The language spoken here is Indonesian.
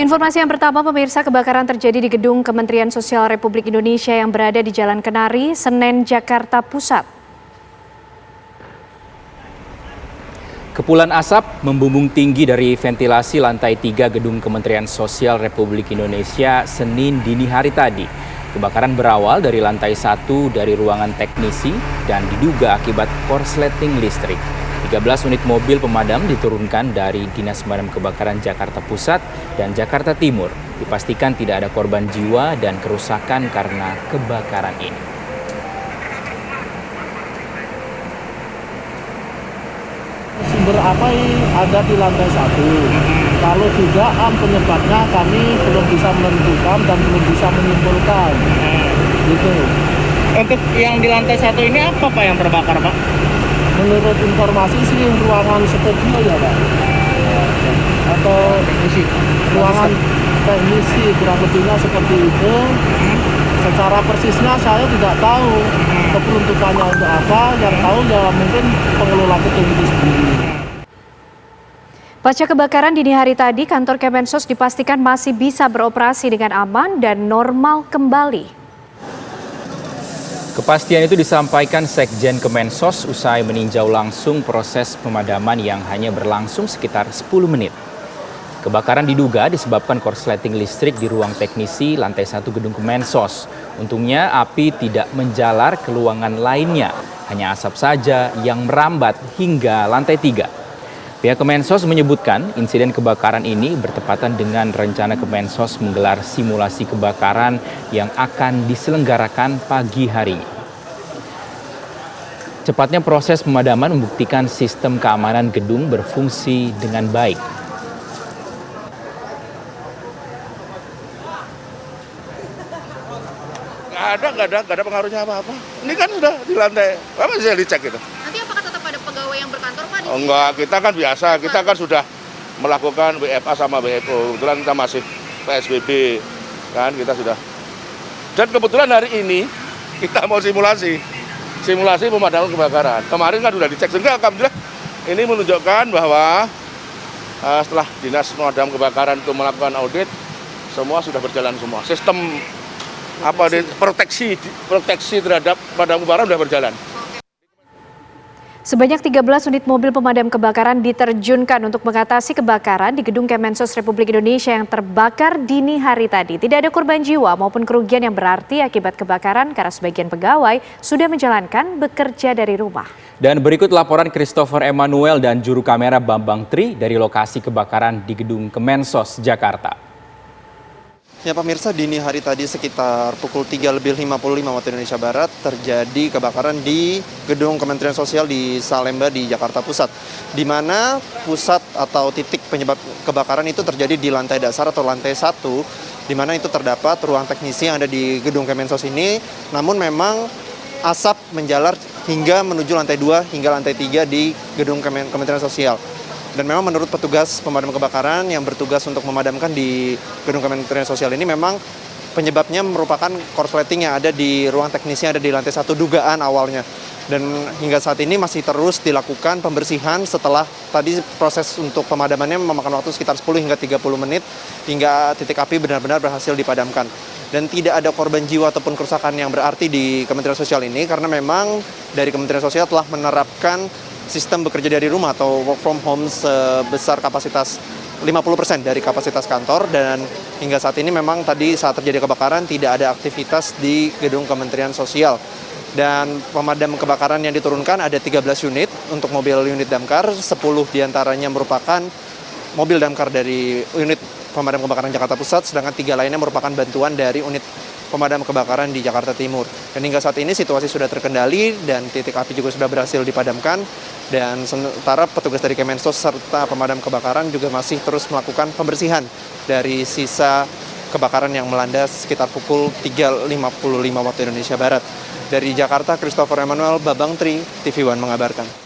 Informasi yang pertama, pemirsa, kebakaran terjadi di gedung Kementerian Sosial Republik Indonesia yang berada di Jalan Kenari, Senen, Jakarta Pusat. Kepulan asap membumbung tinggi dari ventilasi lantai 3 gedung Kementerian Sosial Republik Indonesia Senin dini hari tadi. Kebakaran berawal dari lantai 1 dari ruangan teknisi dan diduga akibat korsleting listrik. 13 unit mobil pemadam diturunkan dari Dinas Pemadam Kebakaran Jakarta Pusat dan Jakarta Timur. Dipastikan tidak ada korban jiwa dan kerusakan karena kebakaran ini. Sumber api ada di lantai 1. Kalau dugaan penyebabnya kami belum bisa menentukan dan belum bisa menyimpulkan. Gitu. Untuk yang di lantai 1 ini apa Pak yang terbakar Pak? Menurut informasi sih ruangan studio ya Pak. Atau ruangan teknisi kurang lebihnya seperti itu. Secara persisnya saya tidak tahu keperuntukannya untuk apa. Yang tahu ya mungkin pengelola gedung itu sendiri. Pasca kebakaran dini hari tadi, kantor Kemensos dipastikan masih bisa beroperasi dengan aman dan normal kembali. Kepastian itu disampaikan Sekjen Kemensos usai meninjau langsung proses pemadaman yang hanya berlangsung sekitar 10 menit. Kebakaran diduga disebabkan korsleting listrik di ruang teknisi lantai 1 gedung Kemensos. Untungnya api tidak menjalar ke ruangan lainnya, hanya asap saja yang merambat hingga lantai 3. Pihak Kemensos menyebutkan insiden kebakaran ini bertepatan dengan rencana Kemensos menggelar simulasi kebakaran yang akan diselenggarakan pagi hari. Cepatnya proses pemadaman membuktikan sistem keamanan gedung berfungsi dengan baik. Nggak ada pengaruhnya apa-apa. Ini kan udah di lantai, apa sih yang dicek itu? Nanti apakah tetap ada pegawai yang berkantor Pak? Oh, enggak, kita kan biasa, kita kan sudah melakukan WFA sama WFO. Kebetulan kita masih PSBB, kan kita sudah. Dan kebetulan hari ini kita mau simulasi pemadaman kebakaran. Kemarin kan sudah dicek, sehingga alhamdulillah ini menunjukkan bahwa setelah Dinas Pemadam Kebakaran itu melakukan audit, semua sudah berjalan semua. Sistem proteksi terhadap pemadam kebakaran sudah berjalan. Sebanyak 13 unit mobil pemadam kebakaran diterjunkan untuk mengatasi kebakaran di gedung Kemensos Republik Indonesia yang terbakar dini hari tadi. Tidak ada korban jiwa maupun kerugian yang berarti akibat kebakaran karena sebagian pegawai sudah menjalankan bekerja dari rumah. Dan berikut laporan Christopher Emmanuel dan juru kamera Bambang Tri dari lokasi kebakaran di gedung Kemensos Jakarta. Ya pemirsa, dini hari tadi sekitar pukul 3:55 waktu Indonesia Barat terjadi kebakaran di gedung Kementerian Sosial di Salemba di Jakarta Pusat. Di mana pusat atau titik penyebab kebakaran itu terjadi di lantai dasar atau lantai 1, di mana itu terdapat ruang teknisi yang ada di gedung Kemensos ini. Namun memang asap menjalar hingga menuju lantai 2 hingga lantai 3 di gedung Kementerian Sosial. Dan memang menurut petugas pemadam kebakaran yang bertugas untuk memadamkan di gedung Kementerian Sosial ini, memang penyebabnya merupakan korsleting yang ada di ruang teknisi yang ada di lantai 1, dugaan awalnya. Dan hingga saat ini masih terus dilakukan pembersihan setelah tadi proses untuk pemadamannya memakan waktu sekitar 10 hingga 30 menit hingga titik api benar-benar berhasil dipadamkan. Dan tidak ada korban jiwa ataupun kerusakan yang berarti di Kementerian Sosial ini karena memang dari Kementerian Sosial telah menerapkan sistem bekerja dari rumah atau work from home sebesar kapasitas 50% dari kapasitas kantor. Dan hingga saat ini memang tadi saat terjadi kebakaran tidak ada aktivitas di gedung Kementerian Sosial. Dan pemadam kebakaran yang diturunkan ada 13 unit untuk mobil unit damkar, 10 diantaranya merupakan mobil damkar dari unit pemadam kebakaran Jakarta Pusat, sedangkan 3 lainnya merupakan bantuan dari unit pemadam kebakaran di Jakarta Timur. Dan hingga saat ini situasi sudah terkendali dan titik api juga sudah berhasil dipadamkan. Dan sementara petugas dari Kemensos serta pemadam kebakaran juga masih terus melakukan pembersihan dari sisa kebakaran yang melanda sekitar pukul 3:55 waktu Indonesia Barat. Dari Jakarta, Christopher Emmanuel, Bambang Tri, TV One mengabarkan.